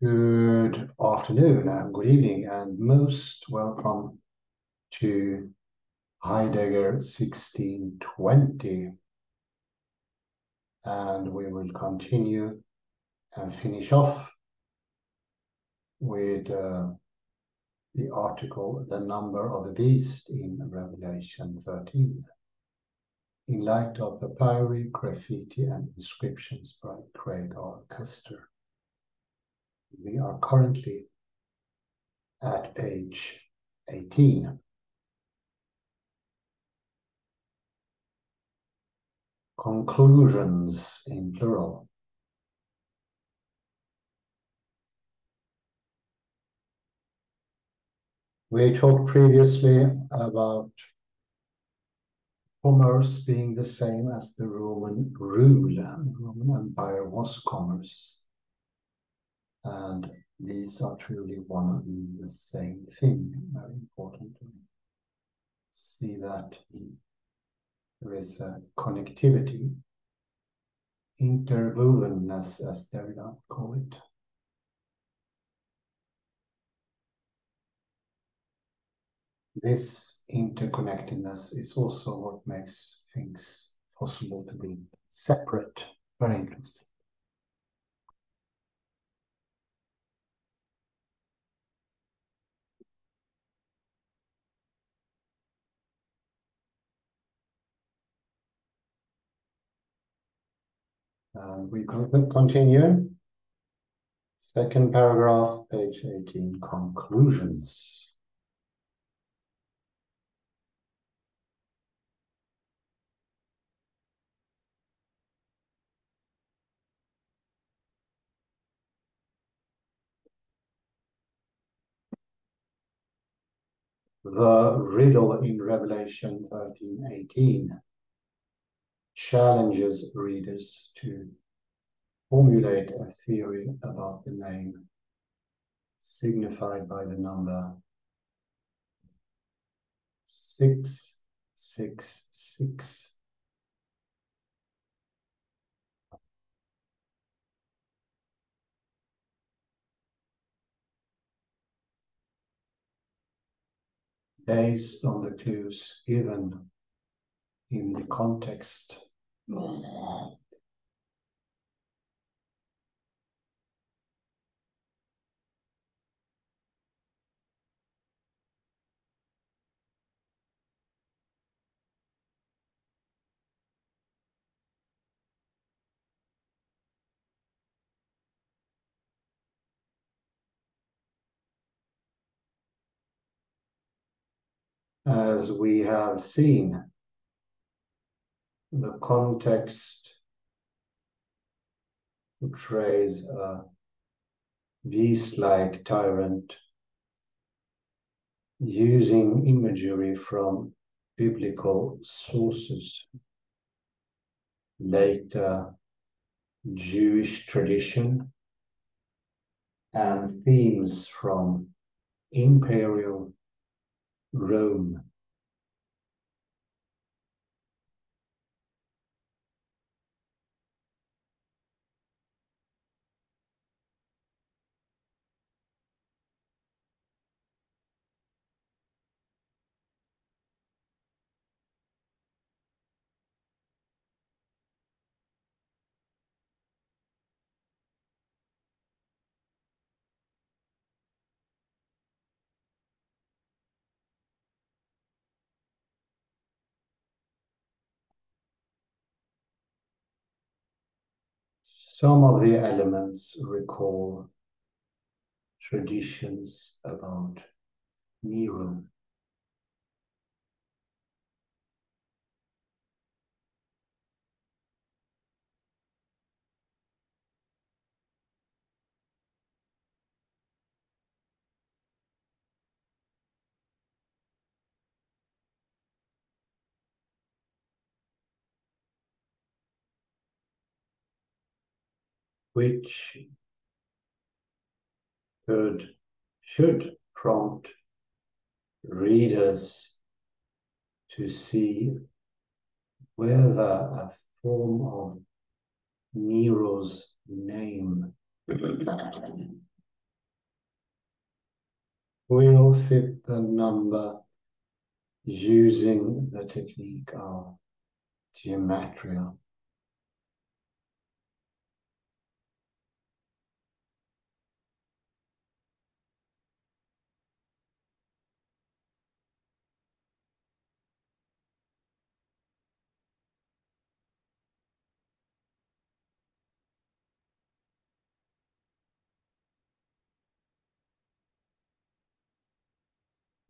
Good afternoon and good evening, and most welcome to Heidegger 1620. And we will continue and finish off with the article, The Number of the Beast in Revelation 13, in light of Papyri, Graffiti, and Inscriptions by Koester. We are currently at page 18. Conclusions in plural. We talked previously about commerce being the same as the Roman rule. The Roman Empire was commerce. And these are truly one and the same thing. Very important to see that there is a connectivity, interwovenness, as Derrida call it. This interconnectedness is also what makes things possible to be separate. Very interesting. And we continue. Second paragraph, page 18, conclusions. The riddle in Revelation 13:18 challenges readers to formulate a theory about the name signified by the number 666. Based on the clues given in the context. As we have seen, the context portrays a beast-like tyrant using imagery from biblical sources, later Jewish tradition, and themes from imperial Rome. Some of the elements recall traditions about Nero. Which should prompt readers to see whether a form of Nero's name will fit the number using the technique of gematria.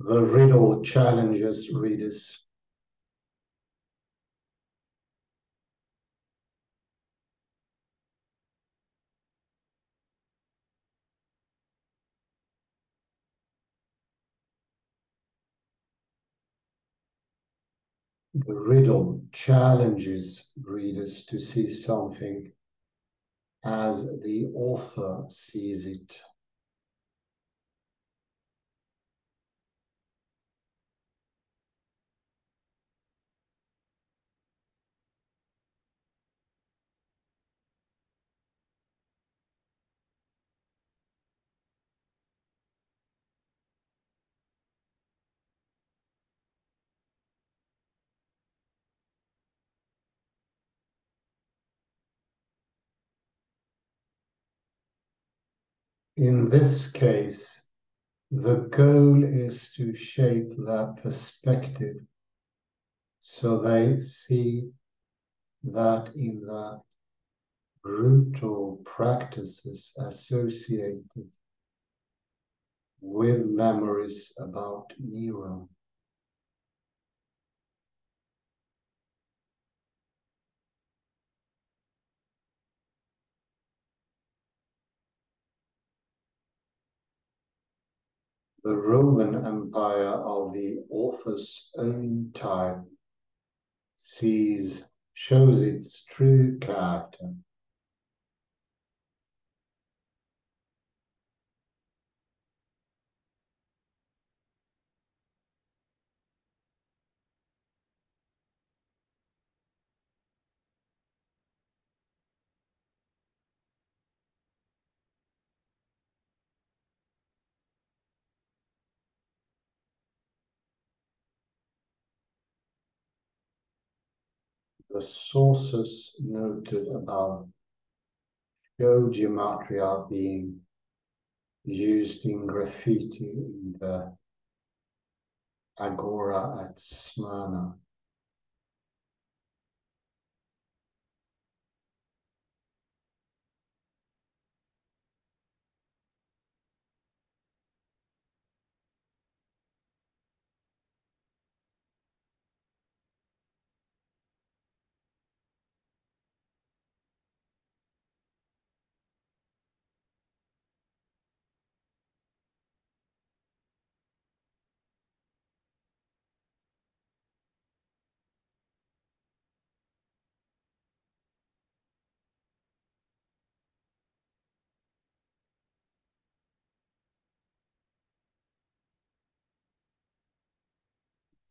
The riddle challenges readers. The riddle challenges readers to see something as the author sees it. In this case, the goal is to shape their perspective so they see that in the brutal practices associated with memories about Nero, the Roman Empire of the author's own time shows its true character. The sources noted above show gematria being used in graffiti in the Agora at Smyrna.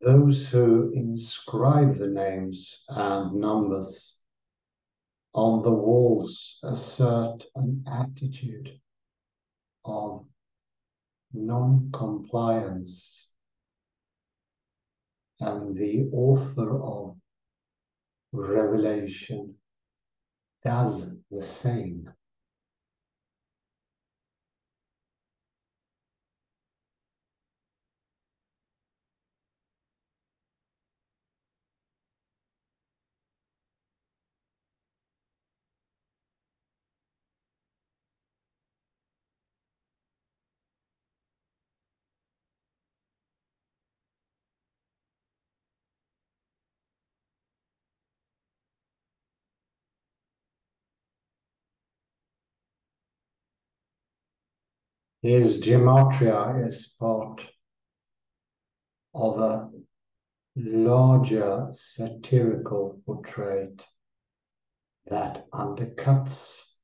Those who inscribe the names and numbers on the walls assert an attitude of non-compliance, and the author of Revelation does the same. His gematria is part of a larger satirical portrait that undercuts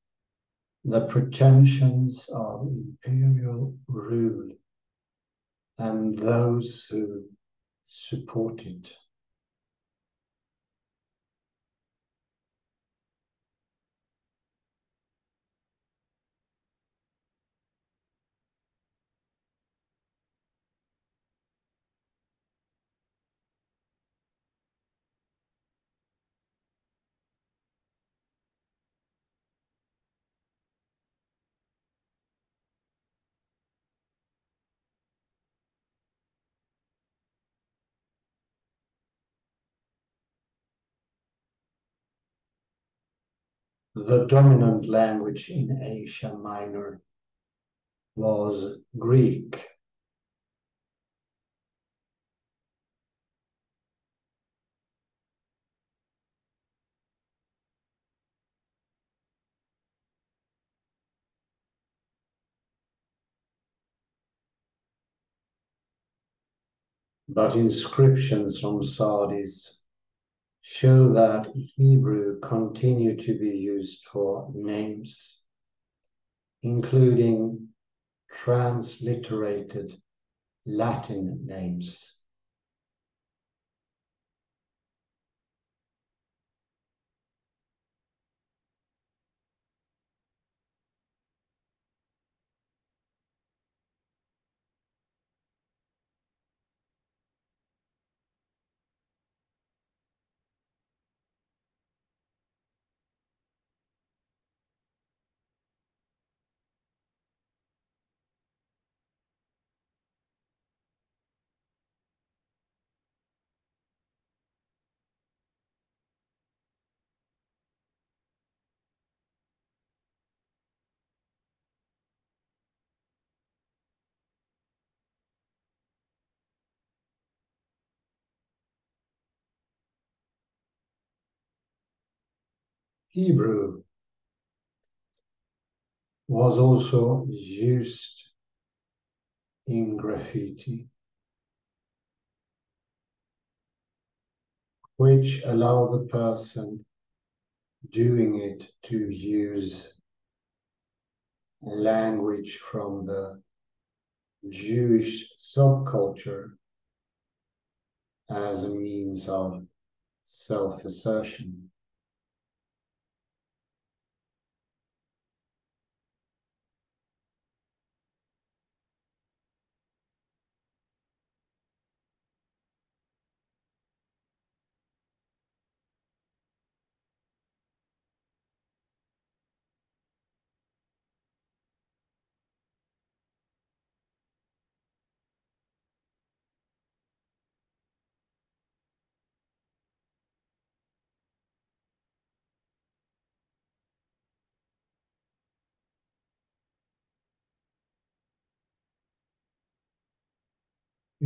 the pretensions of imperial rule and those who support it. The dominant language in Asia Minor was Greek. But inscriptions from Sardis show that Hebrew continued to be used for names, including transliterated Latin names. Hebrew was also used in graffiti, which allow the person doing it to use language from the Jewish subculture as a means of self-assertion.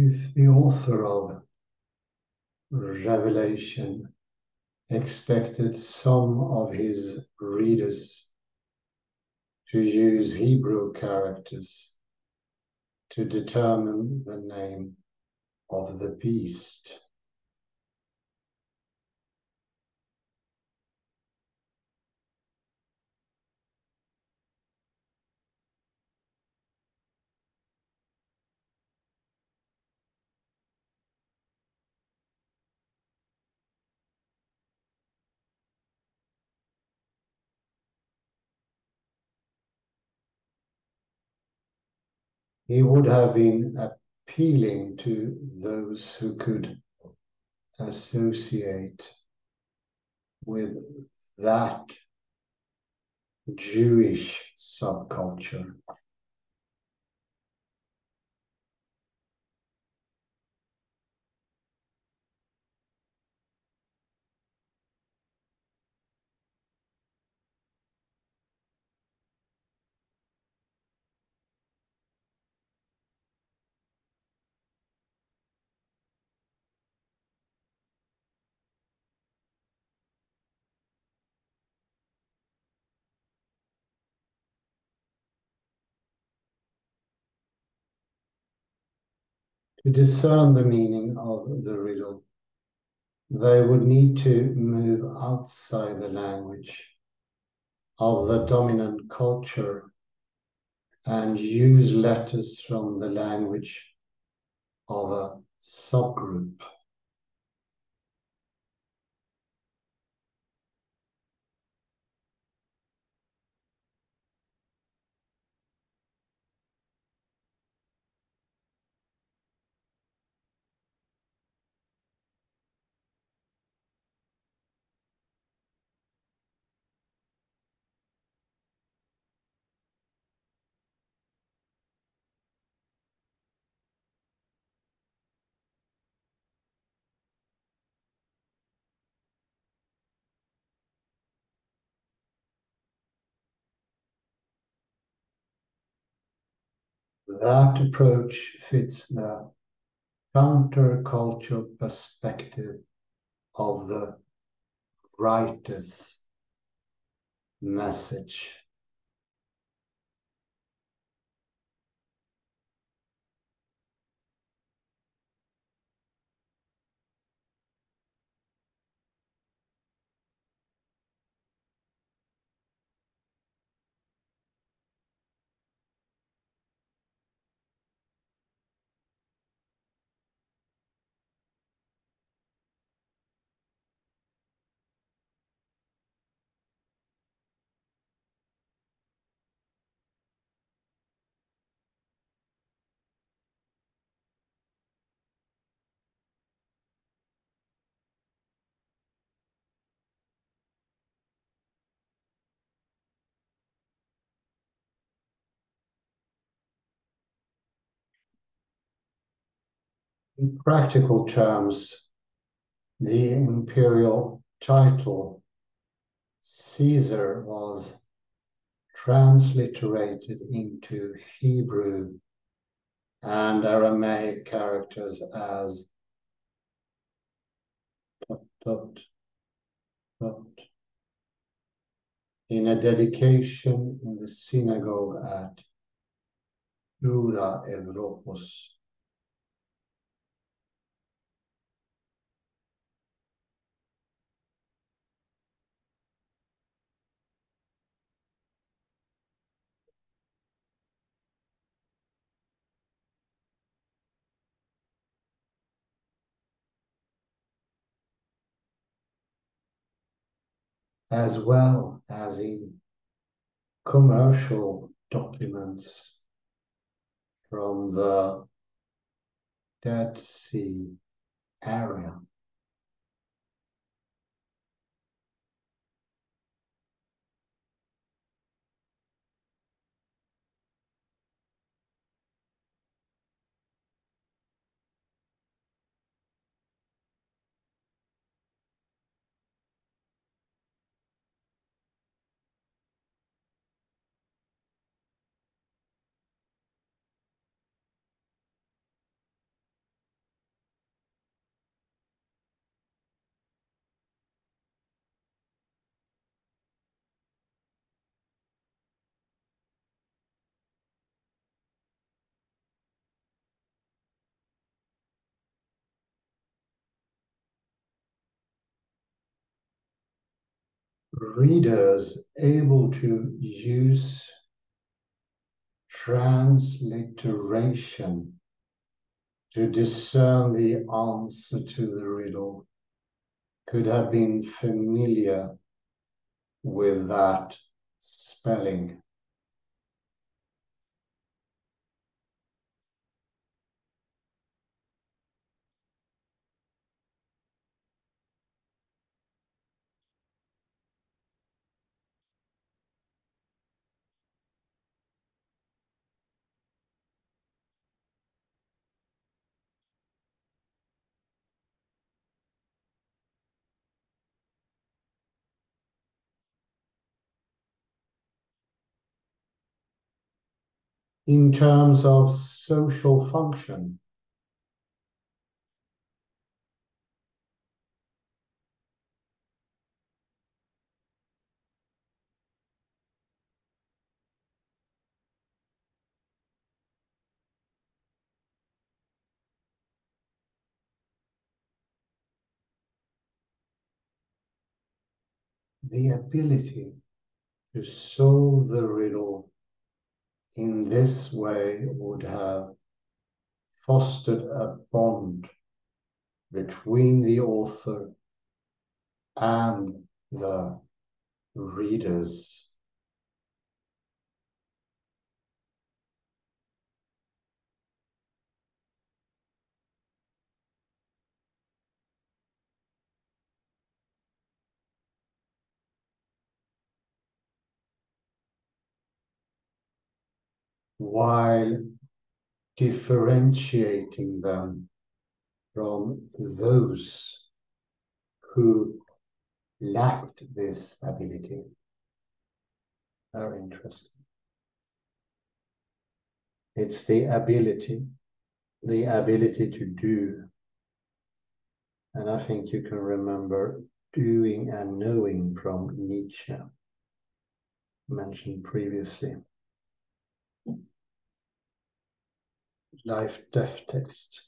If the author of Revelation expected some of his readers to use Hebrew characters to determine the name of the beast, he would have been appealing to those who could associate with that Jewish subculture. To discern the meaning of the riddle, they would need to move outside the language of the dominant culture and use letters from the language of a subgroup. That approach fits the countercultural perspective of the writer's message. In practical terms, the imperial title Caesar was transliterated into Hebrew and Aramaic characters as ... in a dedication in the synagogue at Dura Evropos. As well as in commercial documents from the Dead Sea area. Readers able to use transliteration to discern the answer to the riddle could have been familiar with that spelling. In terms of social function, the ability to solve the riddle in this way would have fostered a bond between the author and the readers. While differentiating them from those who lacked this ability. Very interesting. It's the ability to do. And I think you can remember doing and knowing from Nietzsche, mentioned previously. Life Death text.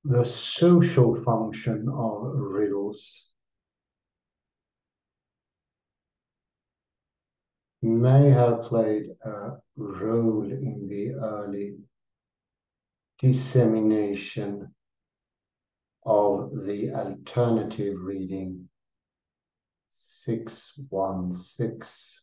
The social function of riddles may have played a role in the early dissemination of the alternative reading 616.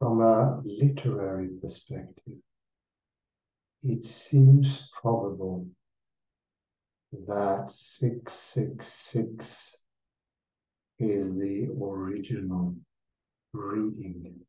From a literary perspective, it seems probable that 666 is the original reading.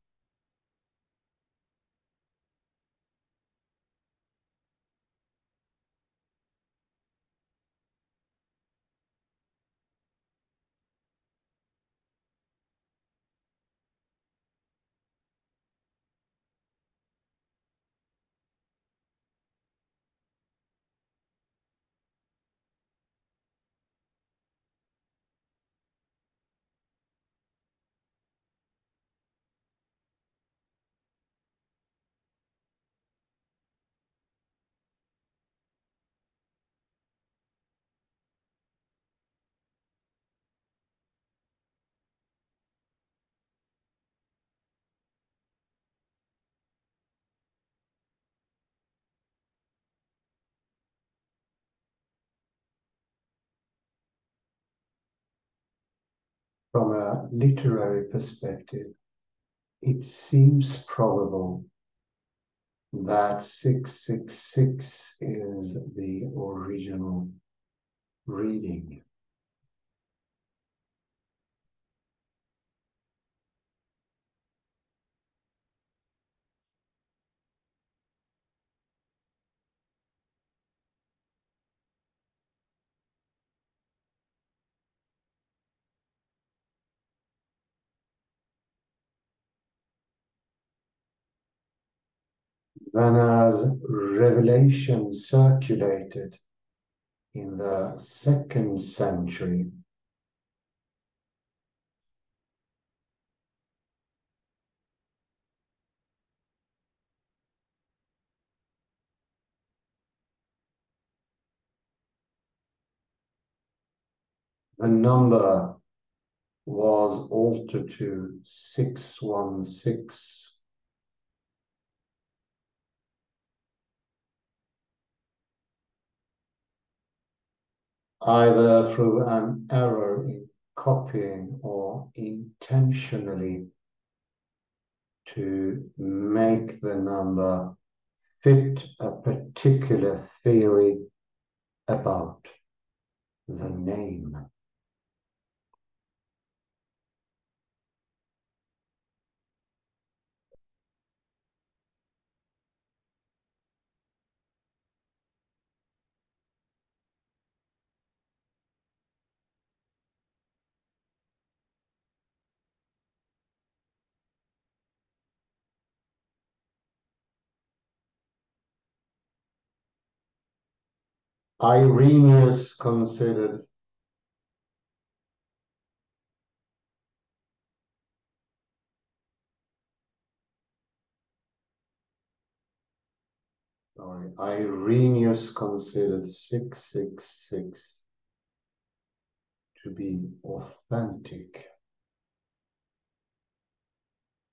From a literary perspective, it seems probable that 666 is the original reading. Then, as revelation circulated in the 2nd century, the number was altered to 616. Either through an error in copying or intentionally to make the number fit a particular theory about. the name. Irenaeus considered Irenaeus considered 666 to be authentic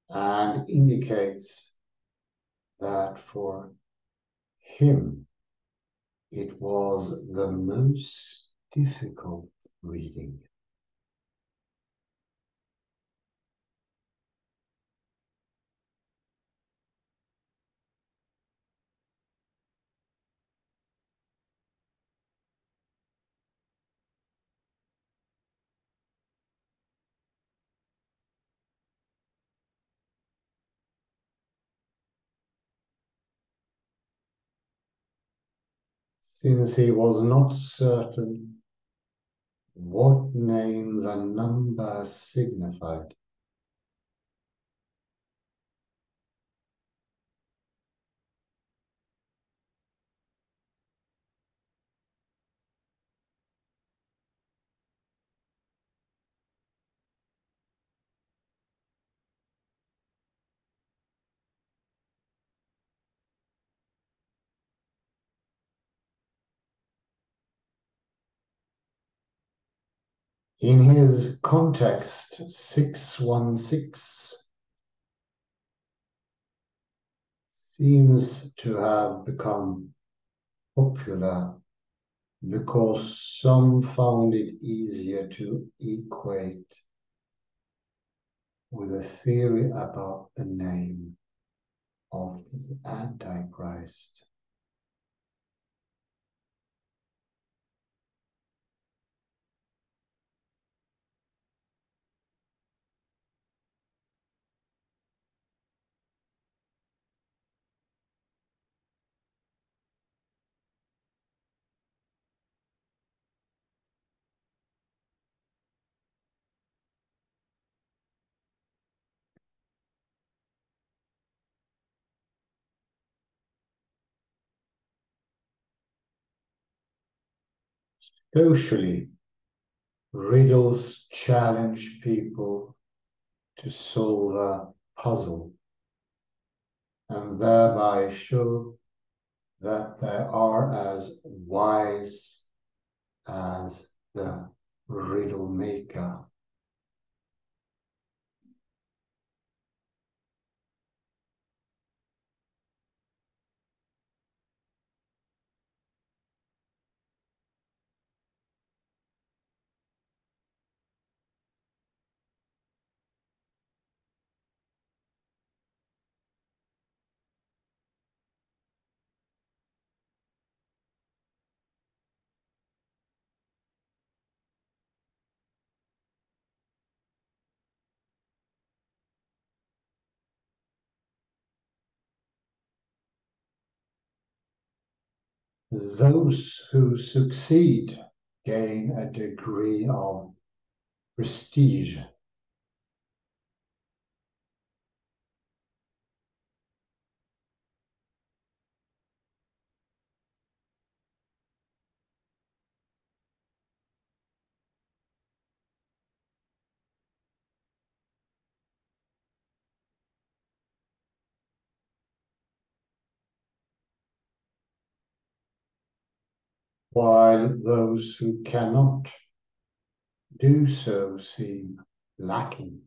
and indicates that for him it was the most difficult reading. Since he was not certain what name the number signified, in his context, 616 seems to have become popular because some found it easier to equate with a theory about the name of the Antichrist. Socially, riddles challenge people to solve a puzzle and thereby show that they are as wise as the riddle maker. Those who succeed gain a degree of prestige. While those who cannot do so seem lacking.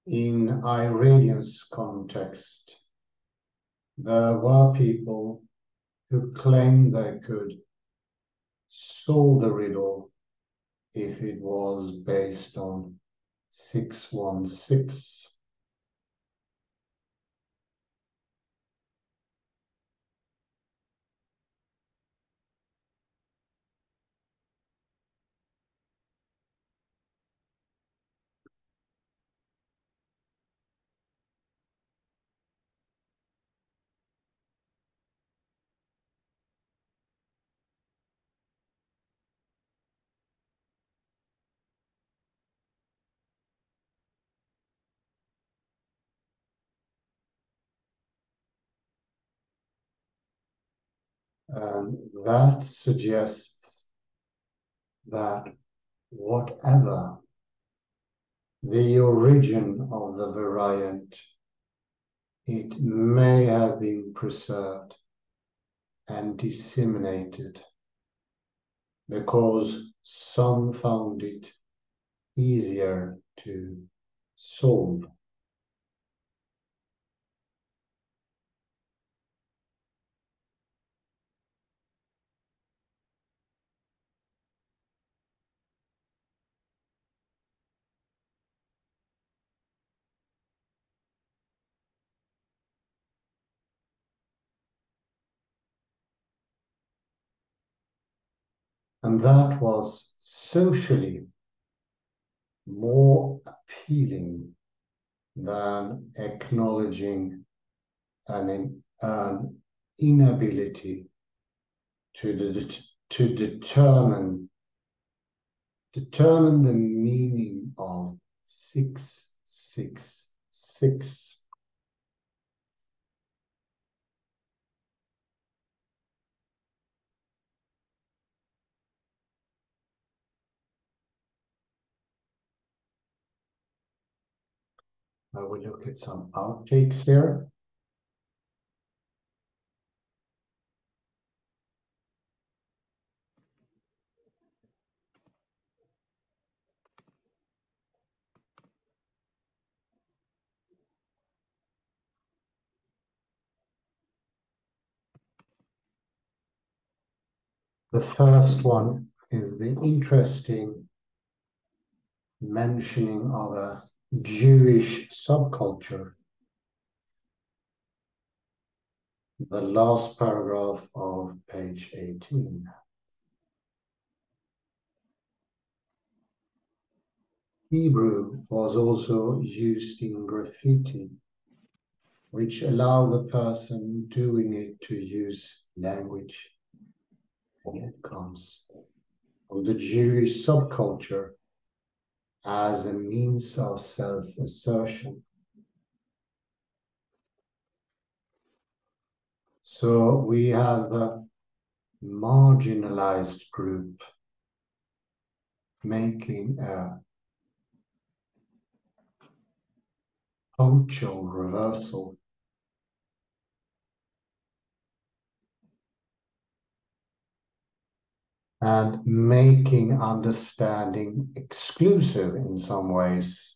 in Iranian's context, there were people who claimed they could solve the riddle if it was based on 616. And that suggests that whatever the origin of the variant, it may have been preserved and disseminated because some found it easier to solve. And that was socially more appealing than acknowledging an inability to determine the meaning of 666. I will look at some outtakes here. The first one is the interesting mentioning of a Jewish subculture. The last paragraph of page 18. Hebrew was also used in graffiti, which allowed the person doing it to use language. Here it comes. Of the Jewish subculture as a means of self-assertion. So we have the marginalized group making a punctual reversal. And making understanding exclusive in some ways.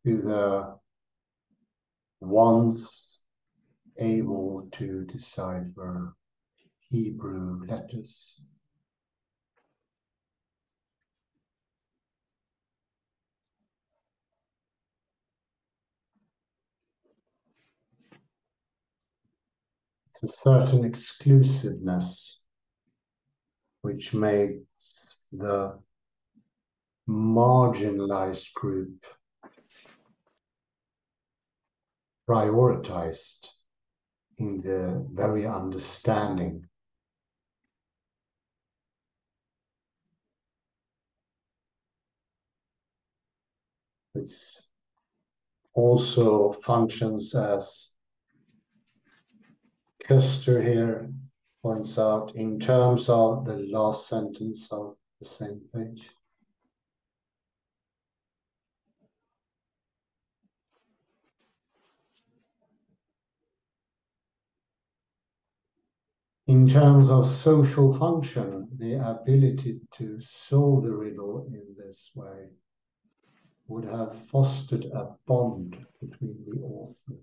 To the ones able to decipher Hebrew letters. It's a certain exclusiveness which makes the marginalized group prioritized in the very understanding. It also functions as Koester here points out in terms of the last sentence of the same page. In terms of social function, the ability to solve the riddle in this way would have fostered a bond between the author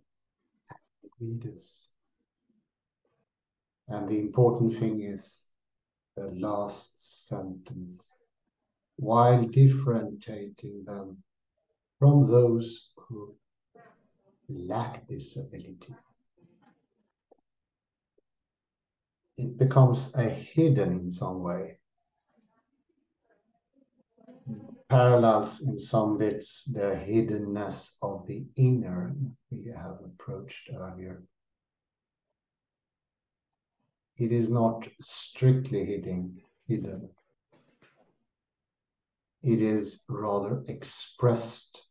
and the readers. And the important thing is the last sentence, while differentiating them from those who lack this ability. It becomes a hidden in some way. Parallels in some bits the hiddenness of the inner that we have approached earlier. It is not strictly hidden. It is rather expressed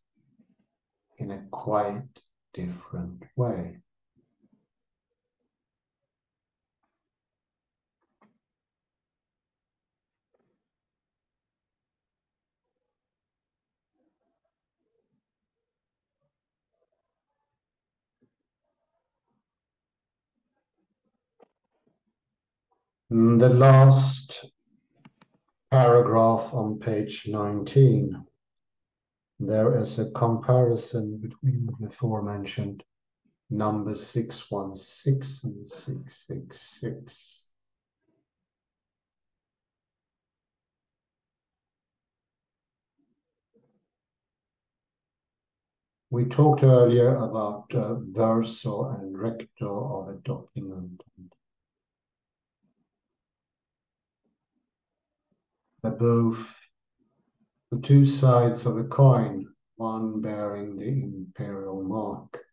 in a quite different way. The last paragraph on page 19, there is a comparison between the aforementioned number 616 and 666. We talked earlier about verso and recto of a document. They're both the two sides of a coin, one bearing the imperial mark.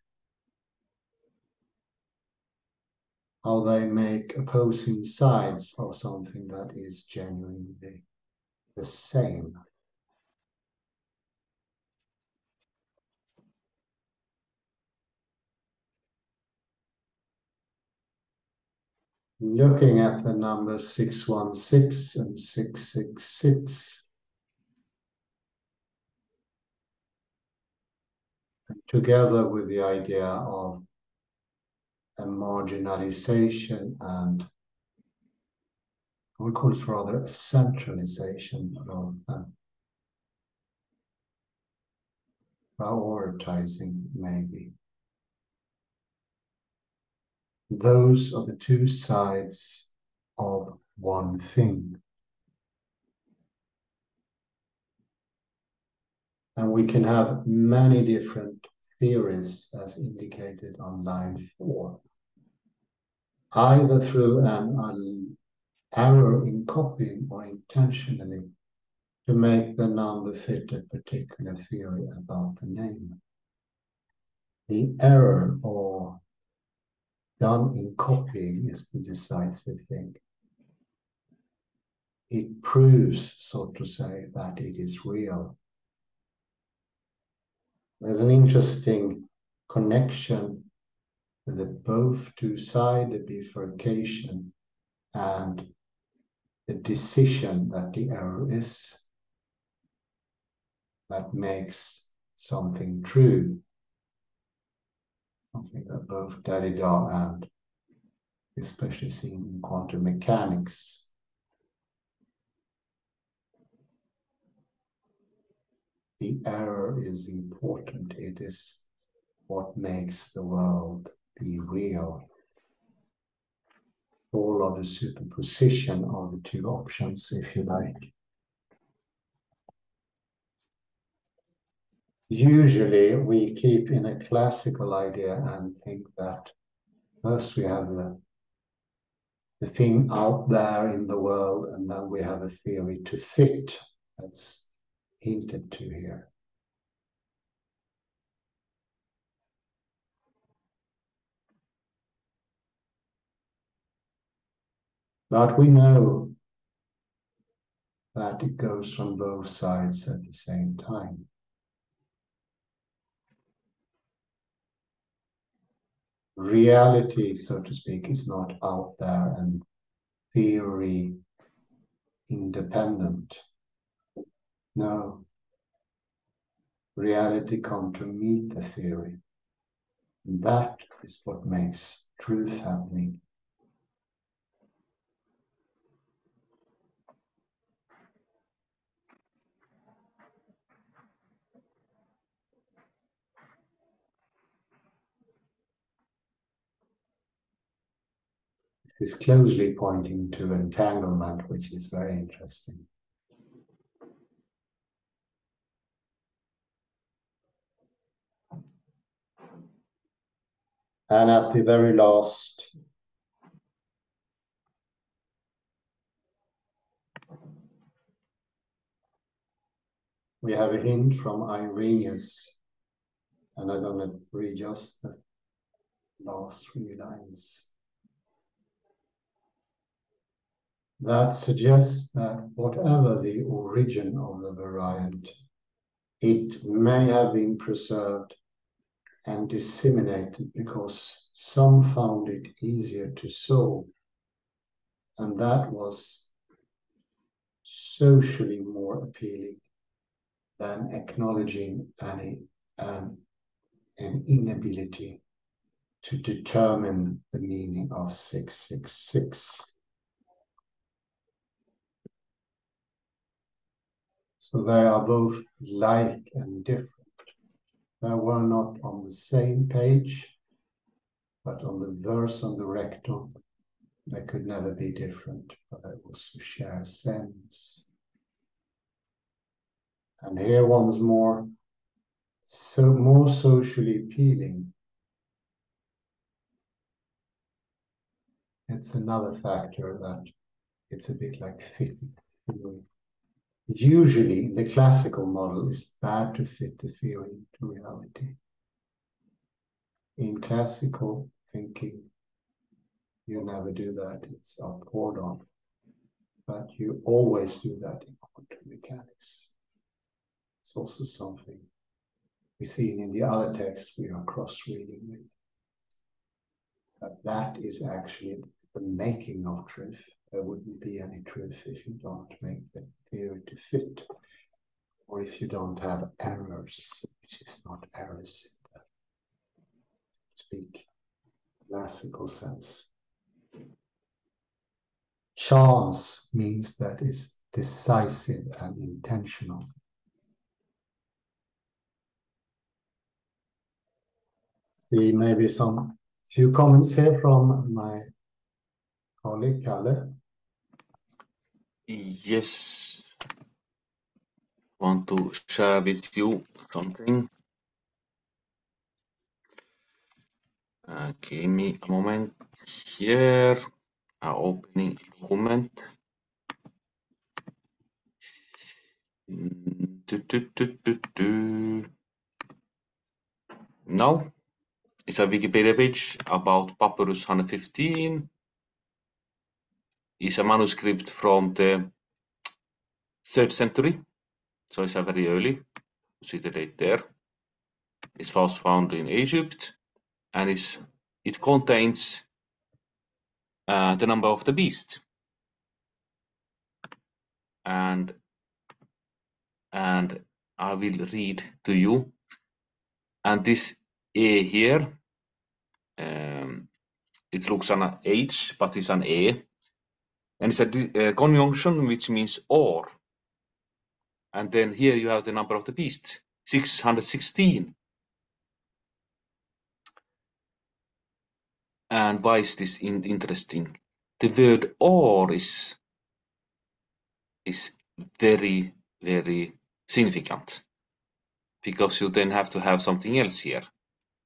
How they make opposing sides of something that is genuinely the same. Looking at the numbers 616 and 666, together with the idea of a marginalization and I would call it rather a centralization rather than prioritizing, maybe. Those are the two sides of one thing. And we can have many different theories as indicated on line 4. Either through an error in copying or intentionally to make the number fit a particular theory about the name. The error or done in copying is the decisive thing. It proves, so to say, that it is real. There's an interesting connection with the both two-sided the bifurcation and the decision that the error is that makes something true. Something that both Derrida and especially seen in quantum mechanics the error is important. It is what makes the world be real. All of the superposition of the two options, if you like. Usually we keep in a classical idea and think that first we have the thing out there in the world and then we have a theory to fit. That's hinted to here. But we know that it goes from both sides at the same time. Reality, so to speak, is not out there and theory independent. No, reality comes to meet the theory. That is what makes truth happening. This is closely pointing to entanglement, which is very interesting. And at the very last, we have a hint from Irenaeus, and I'm going to read just the last 3 lines. That suggests that whatever the origin of the variant, it may have been preserved and disseminated because some found it easier to solve, and that was socially more appealing than acknowledging an inability to determine the meaning of 666. So they are both like and different. They were not on the same page, but on the verse on the rectum, they could never be different, but they also share sense. And here once more, more socially appealing. It's another factor that it's a bit like fitting. Usually, the classical model is bad to fit the theory into reality. In classical thinking, you never do that. It's up or down. But you always do that in quantum mechanics. It's also something we see in the other texts we are cross-reading with. But that is actually the making of truth. There wouldn't be any truth if you don't make the theory to fit, or if you don't have errors, which is not errors in the speak classical sense. Chance means that is decisive and intentional. See maybe some few comments here from my colleague Kalle. Yes, want to share with you something. Give me a moment here. Opening document. Now, it's a Wikipedia page about Papyrus 115. It's a manuscript from the 3rd century, so it's a very early. You see the date there. It was found in Egypt, and it contains the number of the beast. And I will read to you. And this E here, it looks an H, but it's an E. And it's a conjunction which means or. And then here you have the number of the beast, 616. And why is this interesting? The word or is very, very significant, because you then have to have something else here.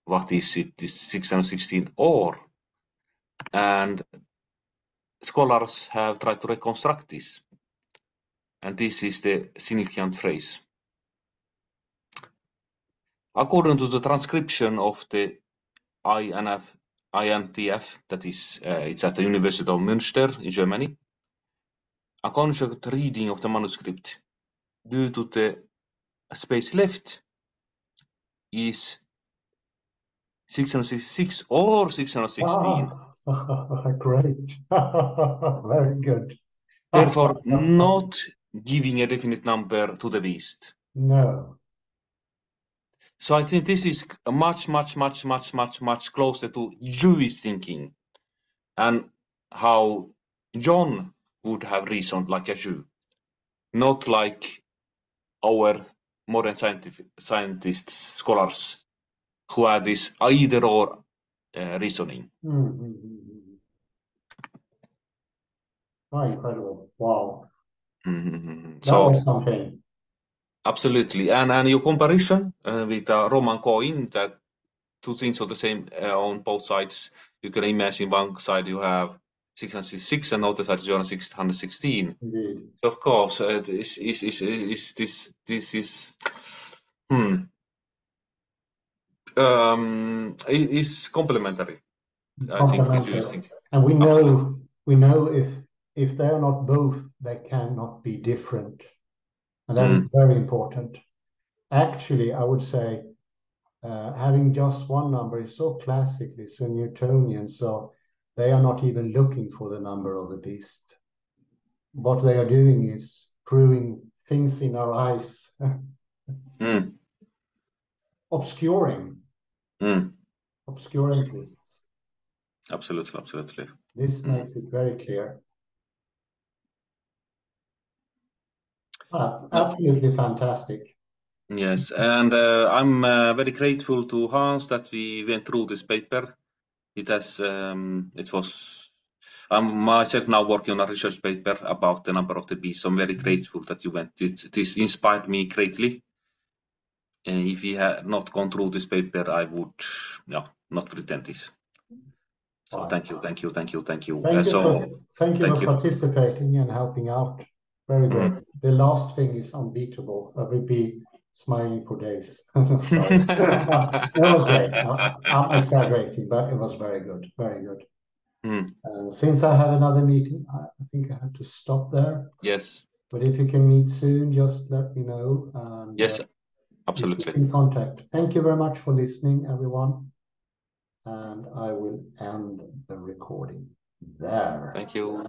What is it, this 616 or? And scholars have tried to reconstruct this. And this is the significant phrase. According to the transcription of the INTF, that is, it's at the University of Münster in Germany, a conjugate reading of the manuscript due to the space left is 666 or 616. Great. Very good. Therefore, not giving a definite number to the beast. No. So I think this is much closer to Jewish thinking and how John would have reasoned like a Jew, not like our modern scientists, scholars, who have this either or reasoning. Oh, incredible. Wow. Mm-hmm. That was something. Absolutely. And your comparison with the Roman coin, that two things are the same on both sides. You can imagine one side you have 666 and other side you have 616. Indeed. So of course, this is complementary. I think is using. And we know if they are not both, they cannot be different. And that is very important. Actually, I would say having just one number is so classically so Newtonian, so they are not even looking for the number of the beast. What they are doing is proving things in our eyes, obscuring obscurantists. Absolutely. This makes it very clear. Absolutely fantastic. Yes, and I'm very grateful to Hans that we went through this paper. It has, it was, I'm myself now working on a research paper about the number of the beasts. So I'm very grateful that you went. This inspired me greatly. And if we had not gone through this paper, I would, not pretend this. So thank you. Thank you Thank for participating and helping out. Very great. The last thing is unbeatable. I will be smiling for days. Sorry. It was great. I'm exaggerating, but it was very good. Very good. Since I have another meeting, I think I have to stop there. Yes. But if you can meet soon, just let me know. And yes, absolutely. Keep in contact. Thank you very much for listening, everyone. And I will end the recording there. Thank you.